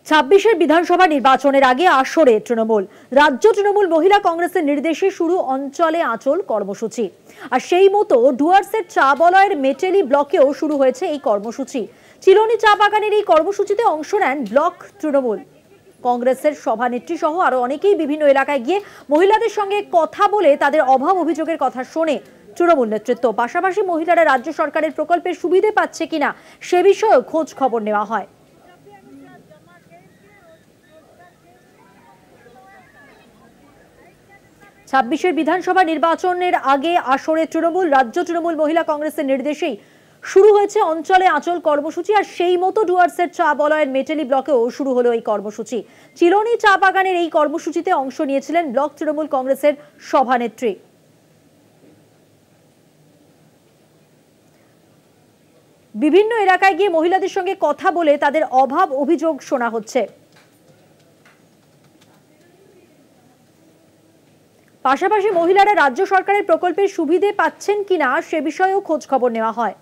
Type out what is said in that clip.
ছাব্বিশের বিধানসভা নির্বাচনের আগে আসরে তৃণমূল রাজ্য তৃণমূল মহিলা কংগ্রেসের নির্দেশে শুরু অঞ্চলে আঁচল কর্মসূচি। আর সেই মতো ডুয়ার্সের চা বলয়ের মেটেলি ব্লকেও শুরু হয়েছে এই কর্মসূচি। চিলনী চা বাগানের এই কর্মসূচিতে অংশ নেন ব্লক তৃণমূল কংগ্রেসের সভানেত্রী সহ আরো অনেকেই বিভিন্ন এলাকায় গিয়ে মহিলাদের সঙ্গে কথা বলে তাদের অভাব অভিযোগের কথা শোনে তৃণমূল নেতৃত্ব। পাশাপাশি মহিলারা রাজ্য সরকারের প্রকল্পের সুবিধে পাচ্ছে কিনা সে বিষয়েও খোঁজ খবর নেওয়া হয়। ছাব্বিশের বিধানসভা নির্বাচনের আগে আসরে তৃণমূল রাজ্য তৃণমূল মহিলা কংগ্রেসের নির্দেশেই শুরু হয়েছে অঞ্চলে আঁচল কর্মসূচি। আর সেই মতো ডুয়ার্সের চা বলয়ের মেটেলি ব্লকেও শুরু হলো এই কর্মসূচি। চিলনী চা বাগানের এই কর্মসূচিতে অংশ নিয়েছিলেন ব্লক তৃণমূল কংগ্রেসের সভানেত্রী। বিভিন্ন এলাকায় গিয়ে মহিলাদের সঙ্গে কথা বলে তাদের অভাব অভিযোগ শোনা হচ্ছে। পাশাপাশি মহিলারা রাজ্য সরকারের প্রকল্পের সুবিধে পাচ্ছেন কিনা সে বিষয়েও খোঁজ খবর নেওয়া হয়।